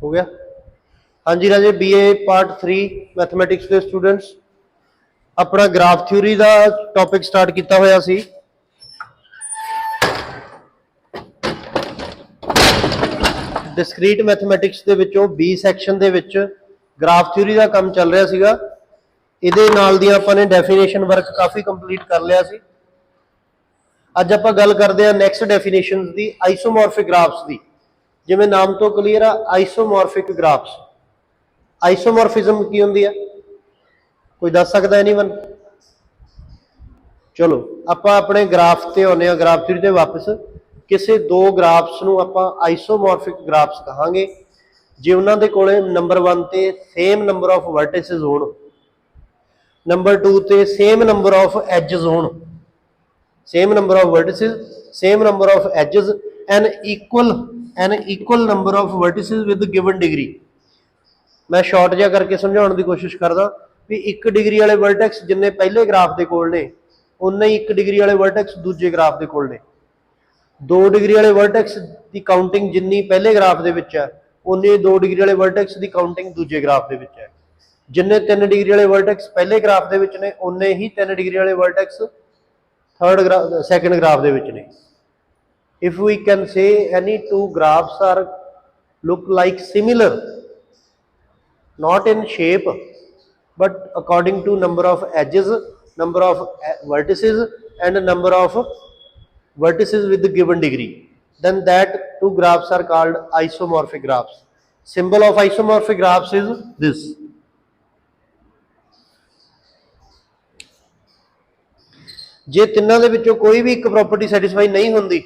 हो गया। हाँ जी राजे, BA पार्ट 3 मैथमेटिक्स के स्टूडेंट्स अपना ग्राफ थ्योरी का टॉपिक स्टार्ट किया होया सी। डिस्क्रीट मैथमेटिक्स के विचों B सैक्शन के विच ग्राफ थ्योरी का काम चल रहा सीगा। इहदे नाल दी आपां ने डेफिनेशन वर्क काफ़ी कंप्लीट कर लिया सी। अज आपां गल करते हैं नैक्सट डेफिनेशन की आइसोमॉर्फिक ग्राफ्स की। जिवें नाम तो क्लीयर आ, आइसोमॉर्फिक ग्राफ्स। आइसोमॉर्फिज्म की होंदी है, कोई दस सकता है? नहीं वन। चलो आपां अपने ग्राफ ते आउने आ, ग्राफ थ्योरी ते वापस। किसी दो ग्राफ्स नूं आपां आइसोमॉर्फिक ग्राफ्स कहांगे जे उन्हां दे कोले नंबर 1 ते सेम नंबर ऑफ वर्टिसेस होण, नंबर 2 ते सेम नंबर ऑफ एजिज होण, same number of vertices, same number of edges and equal number of vertices with given degree. मैं शॉर्ट जिहा करके समझाउण दी कोशिश करदा भी 1 डिग्री वाले वर्टेक्स जिन्ने पहले ग्राफ के कोल ने उन्ने ही 1 डिग्री वाले वर्टेक्स दूजे ग्राफ के कोल ने। 2 डिग्री वाले वर्टेक्स की काउंटिंग जिन्नी पहले ग्राफ के विच है उन्नी 2 डिग्री वाले वर्टेक्स की काउंटिंग दूजे ग्राफ के विच है। जिन्ने 3 डिग्री वाले वर्टेक्स पहले ग्राफ के विच ने उन्ने ही 3 डिग्री वाले वर्टेक्स सैकेंड ग्राफ के विच ने। If we can say any two graphs are look like similar, not in shape but according to number of edges, number of vertices and number of vertices with the given degree, then that two graphs are called isomorphic graphs. Symbol of isomorphic graphs is this. जे तिन्नां दे विचों कोई भी एक property satisfy नहीं होंदी,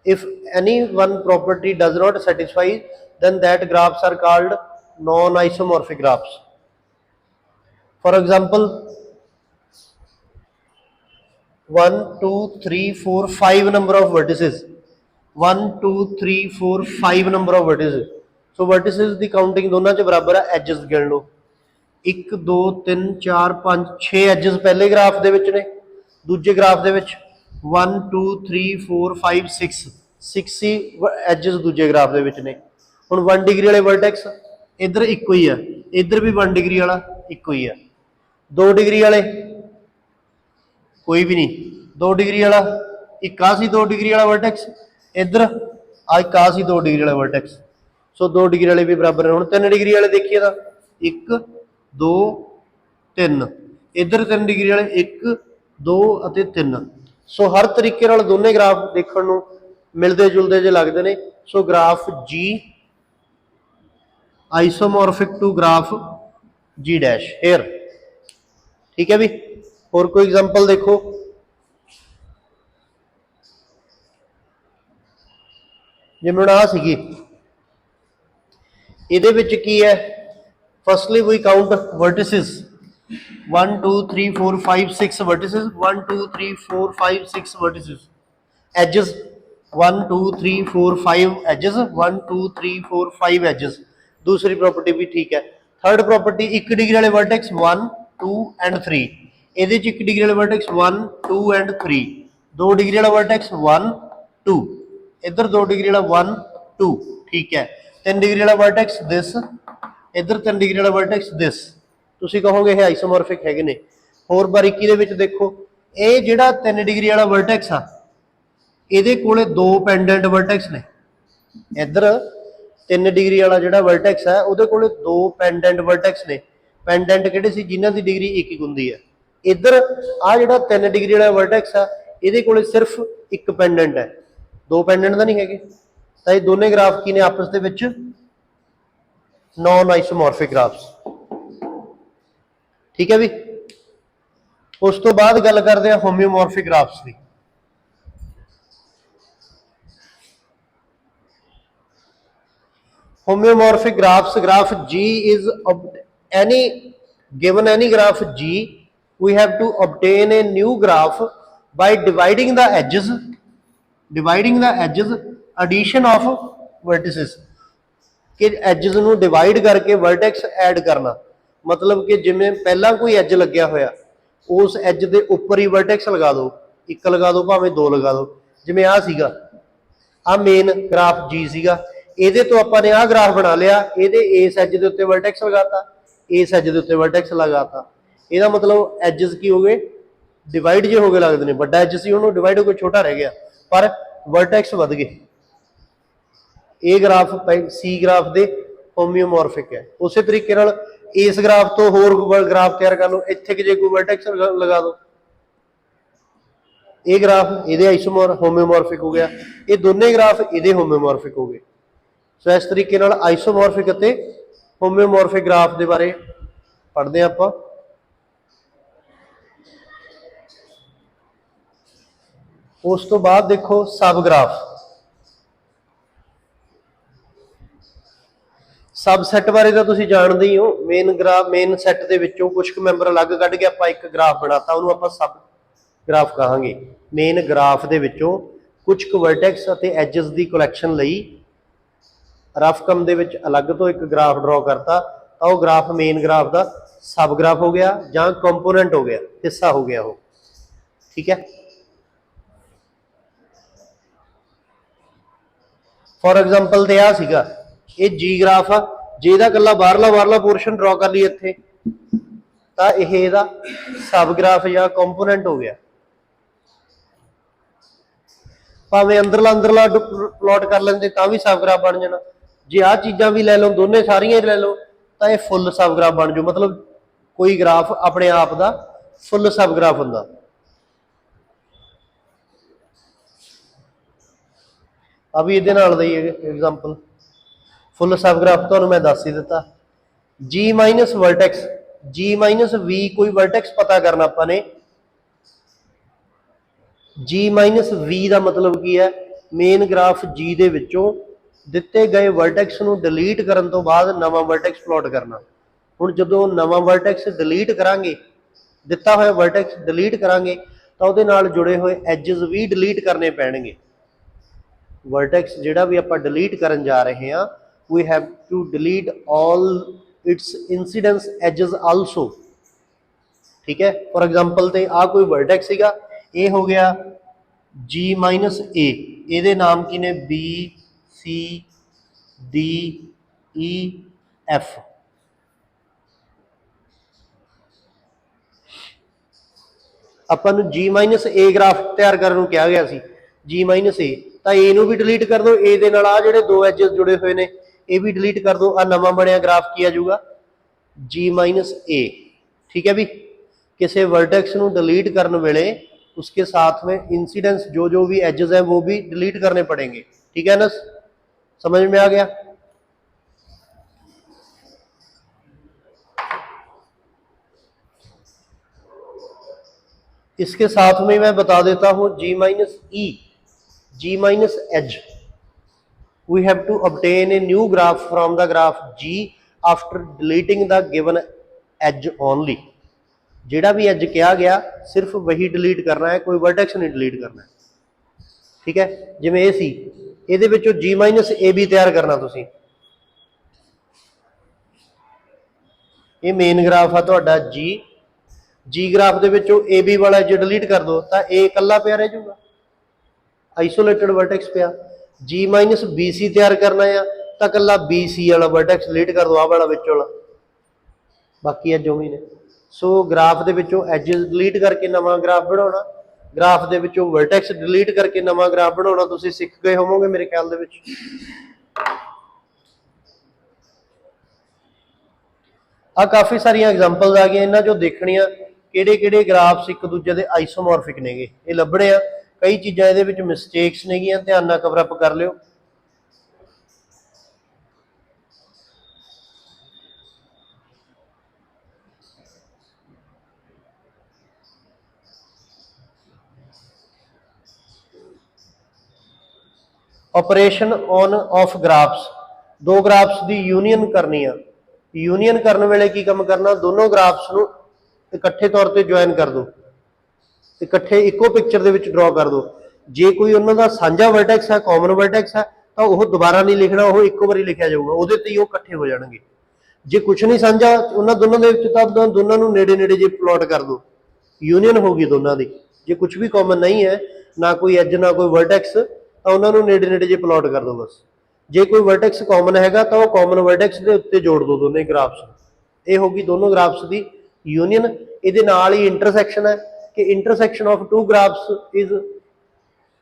if any one property does not satisfy, then that graphs are called non-isomorphic graphs. For example, 1 2 3 4 5 number of vertices, 1 2 3 4 5 number of vertices. So vertices की counting दोनों च बराबर है, एजेस गिन लो 1 2 3 4 5 6 एजेस पहले ग्राफ दे विच ने, दूजे ग्राफ दे विच 1 2 3 4 5 6 ही एजेस दूजे ग्राफ दे विच ने। हुण 1 डिग्री वाले वर्टेक्स इधर इको ही है, इधर भी 1 डिग्री वाला इको ही है। 2 डिग्री वाले कोई भी नहीं, 2 डिग्री वाला एक आ सी 2 डिग्री वाला वर्टेक्स, इधर एक आ सी 2 डिग्री वाला वर्टेक्स। सो 2 डिग्री वाले भी बराबर है। हुण 3 डिग्री वाले देखिए तो 1 2 3, इधर 3 डिग्री वाले 1 2 और 3। सो हर तरीके नाल दोने ग्राफ देखण नूं मिलते जुलते जे लगते हैं। So graph G isomorphic to graph G dash here. ठीक है भी। और कोई एग्जांपल देखो, जिवें हुण आ सीगी इहदे विच की है, firstly we count vertices 1 2 3 4 5 6 vertices, 1 2 3 4 5 6 vertices. Edges 1 2 3 4 5 edges, 1 2 3 4 5 edges. दूसरी प्रॉपर्टी भी ठीक है। थर्ड प्रॉपर्टी 1 डिग्री वाले वर्टेक्स 1 2 एंड 3, ये 1 डिग्री वाले वर्टेक्स 1 2 एंड 3, 2 डिग्री वाला वर्टेक्स 1 2, इधर 2 डिग्री वाला 1 2। ठीक है। 3 डिग्री वाला वर्टेक्स दिस, इधर 3 डिग्री वाला वर्टेक्स दिस। तुसीं कहोगे ये आइसोमॉर्फिक है ने। होर बारीकी दे विच देखो, ये जिहड़ा 3 डिग्री वाला वर्टेक्स आ इहदे कोले 2 पेंडेंट वर्टेक्स ने। इधर 3 डिग्री वाला जिहड़ा वर्टेक्स है उहदे कोले 2 पेंडेंट वर्टेक्स ने। पेंडेंट किहड़े सी? जिन्हां दी डिग्री 1 हुंदी है। इधर आ जिहड़ा 3 डिग्री वाला वर्टेक्स है इहदे कोले सिर्फ 1 पेंडेंट है, 2 पेंडेंट तो नहीं है। तो ये दोनों ग्राफ की ने आपस दे विच नॉन आइसोमॉर्फिक ग्राफ्स। ठीक है भी। उस तो बाद गल करते हैं होम्योमॉर्फिक ग्राफ्स की। Homeomorphic graphs, graph G is given any graph G, we have to obtain a new graph by dividing the edges, addition of vertices। कि एजेस नूं डिवाइड करके वर्टेक्स ऐड करना, मतलब कि जिवें पहला कोई एज लग्या होया उस एज के उपर ही वर्टेक्स लगा दो, 1 लगा दो भावें 2 लगा दो। जिवें आ सीगा, आ मेन ग्राफ जी सीगा, ਇਹਦੇ ਤੋਂ ਆਪਾਂ ਨੇ ਆਹ ਗ੍ਰਾਫ ਬਣਾ ਲਿਆ, ਇਹਦੇ ਇਸ ਐਜ ਦੇ ਉੱਤੇ ਵਰਟੈਕਸ ਲਗਾਤਾ, ਇਸ ਐਜ ਦੇ ਉੱਤੇ ਵਰਟੈਕਸ ਲਗਾਤਾ। ਇਹਦਾ ਮਤਲਬ ਐਜਸ ਕੀ ਹੋ ਗਏ, ਡਿਵਾਈਡ ਜੇ ਹੋ ਗਏ ਲੱਗਦੇ ਨੇ। ਵੱਡਾ ਐਜ ਸੀ ਉਹਨੂੰ ਡਿਵਾਈਡ ਹੋ ਕੇ ਛੋਟਾ ਰਹਿ ਗਿਆ, ਪਰ ਵਰਟੈਕਸ ਵੱਧ ਗਏ। ਇਹ ਗ੍ਰਾਫ ਸੀ ਗ੍ਰਾਫ ਦੇ ਹੋਮਿਓਮੋਰਫਿਕ ਹੈ। ਉਸੇ ਤਰੀਕੇ ਨਾਲ ਇਸ ਗ੍ਰਾਫ ਤੋਂ ਹੋਰ ਗ੍ਰਾਫ ਤਿਆਰ ਕਰ ਲਓ, ਇੱਥੇ ਕਿ ਜੇ ਕੋਈ ਵਰਟੈਕਸ ਲਗਾ ਦਿਓ। ਇਹ ਗ੍ਰਾਫ ਇਹਦੇ ਹੋਮਿਓਮੋਰਫਿਕ ਹੋ ਗਿਆ, ਇਹ ਦੋਨੇ ਗ੍ਰਾਫ ਇਹਦੇ ਹੋਮਿਓਮੋਰਫਿਕ ਹੋ ਗਏ। ਸੋ ਇਸ ਤਰੀਕੇ ਨਾਲ ਆਈਸੋਮੋਰਫਿਕ ਅਤੇ ਹੋਮਿਓਮੋਰਫਿਕ ਗ੍ਰਾਫ ਦੇ ਬਾਰੇ ਪੜ੍ਹਦੇ ਹਾਂ ਆਪਾਂ। ਉਸ ਤੋਂ ਬਾਅਦ ਦੇਖੋ ਸਬ ਗ੍ਰਾਫ। ਸਬ ਸੈੱਟ ਬਾਰੇ ਤਾਂ ਤੁਸੀਂ ਜਾਣਦੇ ਹੀ ਹੋ। ਮੇਨ ਸੈੱਟ ਦੇ ਵਿੱਚੋਂ ਕੁਝ ਕੁ ਮੈਂਬਰ ਅਲੱਗ ਕੱਢ ਕੇ ਆਪਾਂ ਇੱਕ ਗ੍ਰਾਫ ਬਣਾਤਾ, ਉਹਨੂੰ ਆਪਾਂ ਸਬ ਗ੍ਰਾਫ ਕਹਾਂਗੇ। ਮੇਨ ਗ੍ਰਾਫ ਦੇ ਵਿੱਚੋਂ ਕੁਝ ਕੁ ਵਰਟੈਕਸ ਅਤੇ ਐਜਸ ਦੀ ਕਲੈਕਸ਼ਨ ਲਈ ਰਫ ਕਮ ਦੇ ਵਿੱਚ ਅਲੱਗ ਤੋਂ ਇੱਕ ਗ੍ਰਾਫ ਡਰਾ ਕਰਤਾ, ਤਾਂ ਉਹ ਗ੍ਰਾਫ ਮੇਨ ਗ੍ਰਾਫ ਦਾ ਸਬ ਗ੍ਰਾਫ ਹੋ ਗਿਆ ਜਾਂ ਕੰਪੋਨੈਂਟ ਹੋ ਗਿਆ, ਹਿੱਸਾ ਹੋ ਗਿਆ ਉਹ। ਠੀਕ ਹੈ। ਫੋਰ ਐਗਜ਼ਾਮਪਲ ਤੇ ਆ ਸੀਗਾ, ਇਹ ਜੀ ਗ੍ਰਾਫ ਆ। ਜੇ ਇਹਦਾ ਇਕੱਲਾ ਬਾਹਰਲਾ ਪੋਰਸ਼ਨ ਡਰਾ ਕਰ ਲਈ ਇੱਥੇ, ਤਾਂ ਇਹ ਇਹਦਾ ਸਬ ਗ੍ਰਾਫ ਜਾਂ ਕੰਪੋਨੈਂਟ ਹੋ ਗਿਆ। ਭਾਵੇਂ ਅੰਦਰਲਾ ਪਲਾਟ ਕਰ ਲੈਂਦੇ ਤਾਂ ਵੀ ਸਬ ਗ੍ਰਾਫ ਬਣ ਜਾਣਾ। ਜੇ ਆਹ ਚੀਜ਼ਾਂ ਵੀ ਲੈ ਲਓ, ਦੋਨੇ ਸਾਰੀਆਂ ਲੈ ਲਓ, ਤਾਂ ਇਹ ਫੁੱਲ ਸਬ ਗ੍ਰਾਫ ਬਣ ਜਾਊ। ਮਤਲਬ ਕੋਈ ਗ੍ਰਾਫ ਆਪਣੇ ਆਪ ਦਾ ਫੁੱਲ ਸਬ ਗ੍ਰਾਫ ਹੁੰਦਾ। ਆ ਵੀ ਇਹਦੇ ਨਾਲ ਦਾ ਹੀ ਐਗਜ਼ਾਮਪਲ। ਫੁੱਲ ਸਬ ਗ੍ਰਾਫ ਤੁਹਾਨੂੰ ਮੈਂ ਦੱਸ ਹੀ ਦਿੱਤਾ। ਜੀ ਮਾਈਨਸ ਵਰਟੈਕਸ, ਜੀ ਮਾਈਨਸ ਵੀ ਕੋਈ ਵਰਟੈਕਸ ਪਤਾ ਕਰਨਾ ਆਪਾਂ ਨੇ। ਜੀ ਮਾਈਨਸ ਵੀ ਦਾ ਮਤਲਬ ਕੀ ਹੈ, ਮੇਨ ਗ੍ਰਾਫ ਜੀ ਦੇ ਵਿੱਚੋਂ ਦਿੱਤੇ ਗਏ ਵਰਟੈਕਸ ਨੂੰ ਡਿਲੀਟ ਕਰਨ ਤੋਂ ਬਾਅਦ ਨਵਾਂ ਵਰਟੈਕਸ ਪਲਾਟ ਕਰਨਾ। ਹੁਣ ਜਦੋਂ ਨਵਾਂ ਵਰਟੈਕਸ ਡਿਲੀਟ ਕਰਾਂਗੇ, ਦਿੱਤਾ ਹੋਇਆ ਵਰਟੈਕਸ ਡਿਲੀਟ ਕਰਾਂਗੇ, ਤਾਂ ਉਹਦੇ ਨਾਲ ਜੁੜੇ ਹੋਏ ਐਜਸ ਵੀ ਡਿਲੀਟ ਕਰਨੇ ਪੈਣਗੇ। ਵਰਟੈਕਸ ਜਿਹੜਾ ਵੀ ਆਪਾਂ ਡਿਲੀਟ ਕਰਨ ਜਾ ਰਹੇ ਹਾਂ, we have to delete all its incidence edges also। ਠੀਕ ਹੈ। ਫੋਰ ਐਗਜ਼ਾਮਪਲ ਤੇ ਆ ਕੋਈ ਵਰਟੈਕਸ ਸੀਗਾ, ਇਹ ਹੋ ਗਿਆ G ਮਾਈਨਸ A, ਇਹਦੇ ਨਾਮ ਕੀ ਨੇ B C D E F। ਆਪਾਂ ਨੂੰ G ਮਾਈਨਸ A ਗ੍ਰਾਫ ਤਿਆਰ ਕਰਨ ਨੂੰ ਕਿਹਾ ਗਿਆ ਸੀ। G ਮਾਈਨਸ A, ਤਾਂ A ਨੂੰ ਵੀ ਡਿਲੀਟ ਕਰ ਦਿਓ, A ਦੇ ਨਾਲ ਆ ਜਿਹੜੇ ਦੋ ਐਜਸ ਜੁੜੇ ਹੋਏ ਨੇ ਇਹ ਵੀ ਡਿਲੀਟ ਕਰ ਦਿਓ। ਆ ਨਵਾਂ ਬਣਿਆ ਗ੍ਰਾਫ ਕੀ ਆ ਜਾਊਗਾ, G ਮਾਈਨਸ A। ठीक है भी। किसी वर्टेक्स को डिलीट करने वेले उसके साथ में इंसिडेंस जो जो भी एजेस हैं वो भी डिलीट करने पड़ेंगे। ठीक है ना, समझ में आ गया। इसके साथ में मैं बता देता हूं G minus E, G minus H, we have to obtain a new graph from the graph G after deleting the given edge only। जेड़ा भी एज कहा गया सिर्फ वही डिलीट करना है, कोई वर्टेक्स नहीं डिलीट करना है। ठीक है, जिवें ये सी इहदे विचों G माइनस ए बी तैयार करना तुसीं। ये मेन ग्राफ है तुहाडा G, G ग्राफ दे विचों ए बी वाला एज डिलीट कर दो तो ए कल्ला पिया रह जाऊगा, आइसोलेटेड वर्टेक्स पिया। G माइनस बी सी तैयार करना है तो कल्ला बी सी वाला वर्टेक्स डिलीट कर दो, आ वाला विच वाला, बाकी एज उवें ने। सो ग्राफ दे विचों एजेस डिलीट करके नवा ग्राफ बनाना, ग्राफ दे विचों वर्टेक्स डिलीट करके नवा ग्राफ बनाना तुसीं सीख गए होवोगे मेरे ख्याल दे विच। आ काफ़ी सारियां एग्जांपल्स आ गई, इन्हां चों देखणियां किहड़े-किहड़े ग्राफ्स एक दूजे दे आइसोमॉर्फिक नेगे, ये लभणे आ। कई चीज़ां इहदे विच मिसटेक्स नेगियां, ध्यान नाल कवर अप कर लिओ। ऑपरेशन ऑन ऑफ ग्राफ्स, दो ग्राफ्स की यूनीयन करनी है। यूनीयन करने वेले की काम करना, दोनों ग्राफ्स नूं इकट्ठे तौर पर ज्वाइन कर दो, इकट्ठे इको पिक्चर दे विच ड्रॉ कर दो। जे कोई उन्हां दा साझा वर्टेक्स है, कॉमन वर्टेक्स है, तो वह दोबारा नहीं लिखना, वो इको बारी लिखा जाऊगा, उहदे ते ही वो इकट्ठे हो जाएंगे। जे कुछ नहीं साझा उन्हां दोनों दे विच तां दोनों नूं नेड़े नेड़े जे प्लॉट कर दो, यूनीयन होगी दोनों की। जे कुछ भी कॉमन नहीं है, ना कोई एज ना कोई वर्टेक्स, तो उन्होंने नेड़े नेड़े जे प्लॉट कर दो बस। जे कोई वर्टेक्स कॉमन हैगा तो कॉमन वर्टेक्स के उत्ते जोड़ दो दोनों ग्राफ्स। ये होगी दोनों ग्राफ्स की यूनियन। ये नाल ही इंटरसैक्शन है कि intersection of two graphs is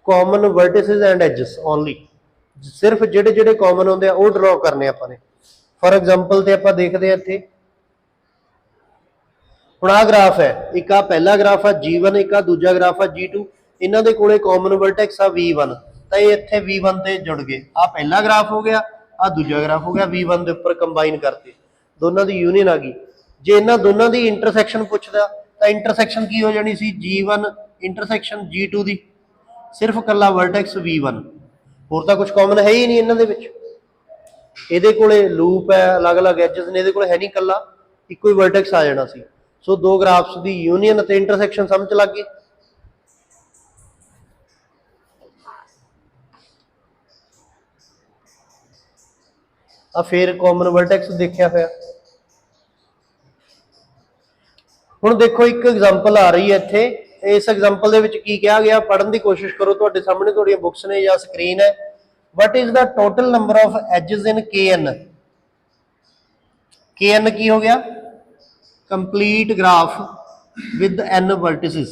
common vertices and edges only. सिर्फ जेडे जेडे कॉमन होंगे वो ड्रॉ करने अपने। फॉर एग्जाम्पल तो आप देखते हैं इतने हुण आ ग्राफ है, एक आ पहला ग्राफ है G1, एक आ दूजा ग्राफ है G2। इन्हों के कोले कॉमन वर्टेक्स आ V1, तो ये इत्थे V1 से जुड़ गए। आ पहला ग्राफ हो गया, आ दूजा ग्राफ हो गया, V1 के उपर कंबाइन करते दोनों की यूनियन आ गई। जे इन्होंने दोनों की इंटरसैक्शन पूछता तो इंटरसैक्शन की हो जानी सी G1 इंटरसैक्शन G2 की, सिर्फ कला वर्टेक्स V1, होर तो कुछ कॉमन है ही नहीं इन्होंने विच। ये कोले लूप है, अलग अलग एजेस ने, ये है नहीं, कला इको ही वर्टेक्स आ जाना सी। सो दो ग्राफ्स की यूनियन ते इंटरसैक्शन समझ लग गई। फिर कॉमन वर्टेक्स देखा होया। हुण देखो एक एग्जाम्पल आ रही है इत्थे, इस एग्जाम्पल दे विच की कहा गया, पढ़न की कोशिश करो, तुहाडे सामने तुहाडियां बुक्स ने या स्क्रीन है। What is the total number of edges in KN। KN की हो गया complete graph with N vertices.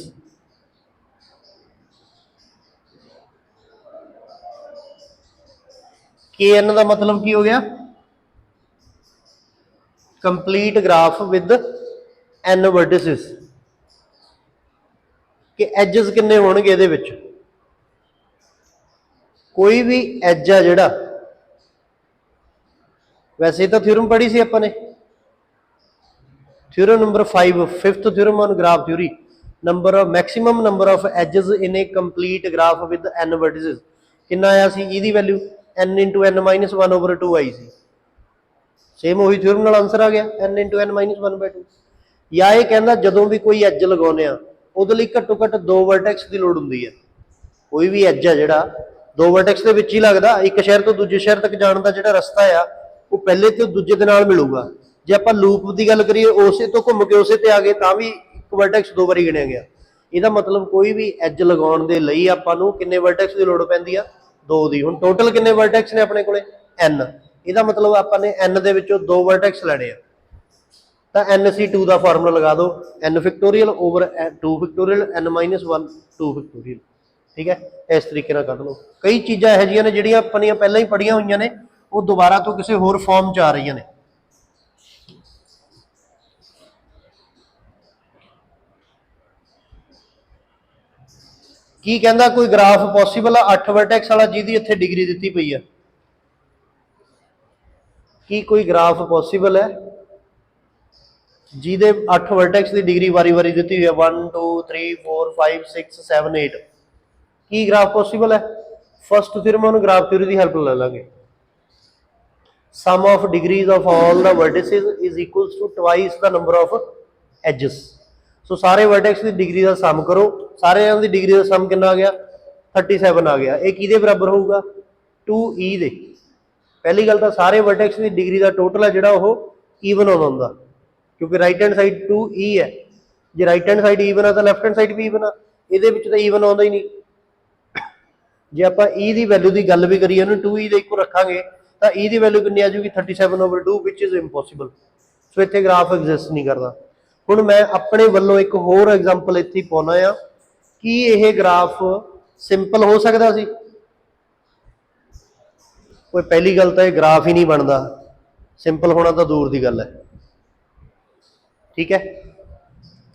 KN का मतलब की हो गया complete graph with N vertices. कि एजेस किन्ने होणगे इहदे विच, कोई भी एज आ जिहड़ा, वैसे तो थ्योरम पढ़ी सी आपां ने, theorem number 5, 5th theorem on graph theory, number of maximum number of edges in a complete graph with N vertices कितना आया सी, ਇਹਦੀ value N into N minus 1/2 आई सी। सेम वही थ्योरम नाल आंसर आ गया N इंटू N माइनस 1/2। या ये कहना जदों भी कोई एज लगाने उहदे लई घट्टो घट्ट 2 वर्टेक्स की लोड़ हुंदी है। कोई भी एज है जिहड़ा 2 वर्टेक्स के विच ही लगदा, एक शहर तो दूजे शहर तक जाण दा जिहड़ा रस्ता आ वो पहले तो दूजे दे नाल मिलूगा। जे आपां लूप की गल करिए उसे तो घूम के उसे ते आ गए तां भी एक वर्टेक्स 2 बारी गिणिया गया। ਇਹਦਾ मतलब कोई भी एज लगाउण दे लई आपां नूं किन्ने वर्टेक्स की लोड़ पैंदी आ, 2 दी। हुण टोटल किन्ने वर्टेक्स ने अपने कोले N, ਇਹਦਾ मतलब आपां ने N दे विचों 2 वर्टेक्स लैणे आ, तो NC2 का फार्मूला लगा दो, N factorial over 2 factorial N minus 1 2 factorial. ठीक है, इस तरीके ना कढ़ लो। कई चीज़ां यह जिहियां ने जिहड़ियां अपनियां पहलां ही पढ़ियां हुई ने, वो दोबारा तो किसी होर फॉर्म च आ रही ने। की कहंदा कोई ग्राफ पॉसीबल आ 8 वर्टेक्स वाला जिहदी इत्थे डिग्री दित्ती पई है, की कोई ग्राफ पॉसीबल है जिहदे 8 वर्टेक्स की डिग्री वारी वारी दी हुई है 1 2 3 4 5 6 7 8, की ग्राफ पॉसीबल है। फस्ट थ्योरम हम ग्राफ थ्योरी की हेल्प ले लेंगे। Sum of degrees of all the vertices is equals to twice the number of edges. So सारे वर्टेक्स की डिग्री का सम करो, सारे की डिग्री का सम कितना आ गया 37 आ गया। ये किहदे बराबर होगा 2E दे। पहली गल तो सारे वर्टेक्स की डिग्री का टोटल है जिहड़ा वो ईवन आउंदा, क्योंकि राइट हैंड साइड 2E है। जो राइट हैंड साइड ईवन है तो लैफ्ट हैंड साइड भी ईवन आ, ये तो ईवन आता ही नहीं। जे आप E की वैल्यू की गल भी करिए 2E दे इक्को रखांगे तो E की वैल्यू कितनी आ जाएगी 37/2 विच इज इंपॉसीबल। सो इत्थे ग्राफ एग्जिस्ट नहीं करता। हुण मैं अपने वल्लों एक होर एग्जाम्पल इत्थे पाउणा आ कि यह ग्राफ सिंपल हो सकता सी। कोई पहली गल तो यह ग्राफ ही नहीं बनता, सिंपल होना तो दूर की गल है। ठीक है,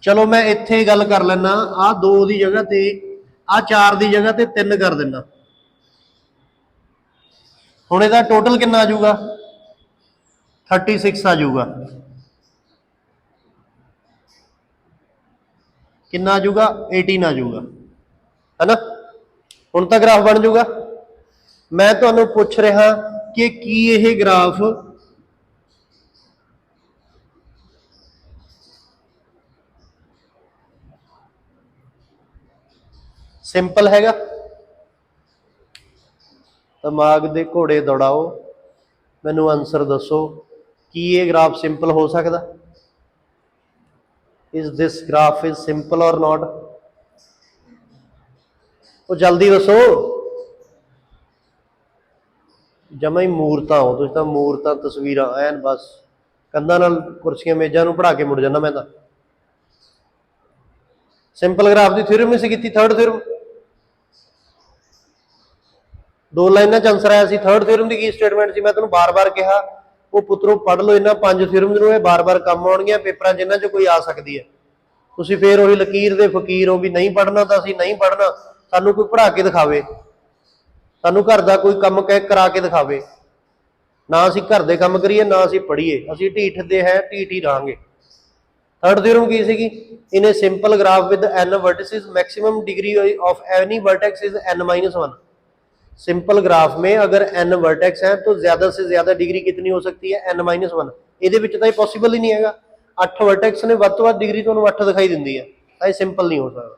चलो मैं इत्थे गल कर लेना, आ 2 की जगह ते आ 4 की जगह ते 3 कर देना। हुण इहदा टोटल कितना आ जाऊगा 36 आ जाऊगा। कितना आ जाऊगा 18 आ जाऊगा, है ना। हुण तो ग्राफ बन जाऊगा। मैं तुहानूं पुछ रहा कि की यह ग्राफ सिंपल हैगा। दिमाग दे घोड़े दौड़ाओ, मैनू आंसर दसो कि ये ग्राफ सिंपल हो सकता। Is this graph is simple और नॉट। तो जल्दी दसो। ਜਮਾ ਹੀ ਮੂਰਤਾਂ ਹੋ ਤੁਸੀਂ ਤਾਂ, ਮੂਰਤਾਂ ਤਸਵੀਰਾਂ ਐਨ ਬਸ ਕੰਧਾਂ ਨਾਲ ਕੁਰਸੀਆਂ ਮੇਜ਼ਾਂ ਨੂੰ ਪੜਾ ਕੇ ਮੁੜ ਜਾਂਦਾ ਮੈਂ ਤਾਂ। ਸਿੰਪਲ ਗ੍ਰਾਫ ਦੀ ਥਿਊਰਮ ਨਹੀਂ ਸੀ ਕੀਤੀ, ਥਰਡ ਥਿਊਰਮ 2 ਲਾਈਨਾਂ ਚ ਆਨਸਰ ਆਇਆ ਸੀ। ਥਰਡ ਥਿਊਰਮ ਦੀ ਕੀ ਸਟੇਟਮੈਂਟ ਸੀ? ਮੈਂ ਤੁਹਾਨੂੰ ਬਾਰ-ਬਾਰ ਕਿਹਾ ਉਹ ਪੁੱਤਰੋ ਪੜ੍ਹ ਲਓ ਇਹਨਾਂ 5 ਥਿਊਰਮਸ ਨੂੰ, ਇਹ ਬਾਰ-ਬਾਰ ਕੰਮ ਆਉਣਗੀਆਂ ਪੇਪਰਾਂ 'ਚ, ਇਹਨਾਂ 'ਚ ਕੋਈ ਆ ਸਕਦੀ ਹੈ। ਤੁਸੀਂ ਫੇਰ ਉਹੀ ਲਕੀਰ ਦੇ ਫਕੀਰ ਹੋ ਵੀ ਨਹੀਂ ਪੜ੍ਹਨਾ ਤਾਂ ਅਸੀਂ ਨਹੀਂ ਪੜ੍ਹਨਾ, ਸਾਨੂੰ ਕੋਈ ਪੜ੍ਹਾ ਕੇ ਦਿਖਾਵੇ, ਸਾਨੂੰ ਘਰ ਦਾ ਕੋਈ ਕੰਮ ਕਰਾ ਕੇ ਦਿਖਾਵੇ। ਨਾ ਅਸੀਂ ਘਰ ਦੇ ਕੰਮ ਕਰੀਏ ਨਾ ਅਸੀਂ ਪੜ੍ਹੀਏ, ਅਸੀਂ ਢੀਠ ਦੇ ਹੈ ਢੀਠ ਹੀ ਰਹਾਂਗੇ। थर्ड थ्योरम की see? In a simple graph with n vertices maximum degree of any vertex is n-1। Simple graph में अगर n वर्टेक्स है तो ज्यादा से ज्यादा डिग्री कितनी हो सकती है? n-1। ये तो पॉसिबल ही नहीं है। 8 वर्टेक्स ने ਵੱਧ ਤੋਂ ਵੱਧ डिग्री तो 8 दिखाई दिंदी है, ये सिंपल नहीं हो सकता।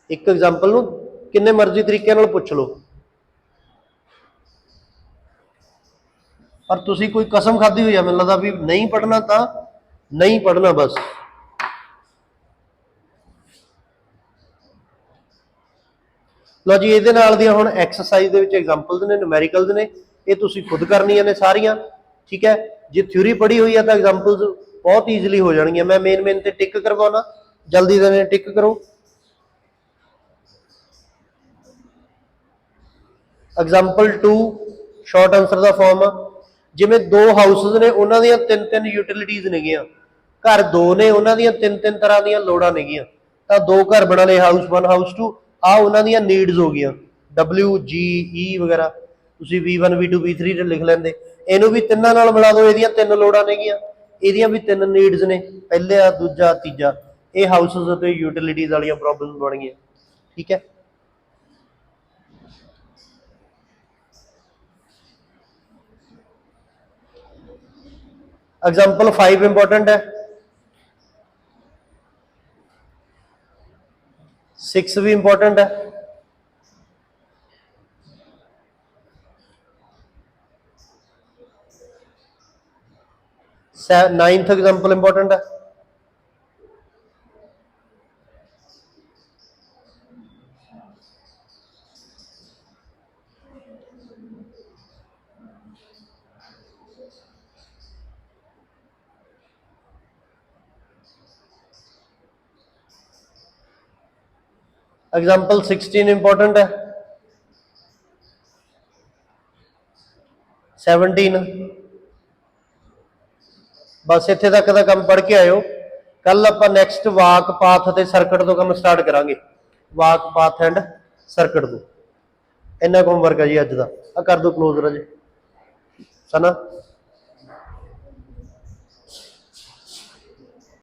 एक एग्जाम्पल ਨੂੰ किन्ने मर्जी तरीके ਨਾਲ ਪੁੱਛ ਲਓ, पर तुसी कोई कसम खाधी हुई है मैनूं लगदा भी नहीं पढ़ना तो नहीं पढ़ना बस। लो जी ਇਹਦੇ ਨਾਲ ਦੀਆਂ ਹੁਣ ਐਕਸਰਸਾਈਜ਼ ਦੇ ਵਿੱਚ ਐਗਜ਼ਾਮਪਲਸ ਨੇ, ਨਿਊਮੈਰੀਕਲਸ ਨੇ, ਇਹ ਤੁਸੀਂ ਖੁਦ ਕਰਨੀਆਂ ਨੇ ਸਾਰੀਆਂ, ठीक है। जे थ्योरी पढ़ी हुई है तो एग्जाम्पल्स बहुत ईजिली हो जाएंगे। मैं मेन ते टिक करवाना, जल्दी से टिक करो। एग्जाम्पल 2 शॉर्ट आंसर का फॉर्म, जिमें 2 हाउसेस ने उन्होंने 3-3 यूटिलिटीज नेगियां, घर 2 ने उन्होंने 3-3 तरह दी लोड़ां नेगियां, तो 2 घर बना ले, हाउस 1 हाउस 2, आ उन्होंने नीड्स हो गई WGE वगैरह, तुसीं V1 V2 V3 लिख लेंदे। इनू भी 3 नाल मिला दो, इहदियां 3 लोड़ां नेगियां, इहदियां भी 3 नीड्स ने, पहला दूजा तीजा, ये हाउसेस ते यूटिलिटीज वाली प्रॉब्लम बन गई, ठीक है। एग्जाम्पल 5 इंपॉर्टेंट है, 6 भी इंपॉर्टेंट है, 9th एग्जाम्पल इंपॉर्टेंट है, एग्जाम्पल 16 इंपॉर्टेंट है, 17। बस इत्थे तक का काम पढ़ के आयो। कल आप नैक्सट वाक पाथ ते सर्किट तो काम स्टार्ट करांगे, वाक पाथ एंड सर्किट तो। इन्ना होमवर्क है जी अज का, कर दो क्लोज रजे सना।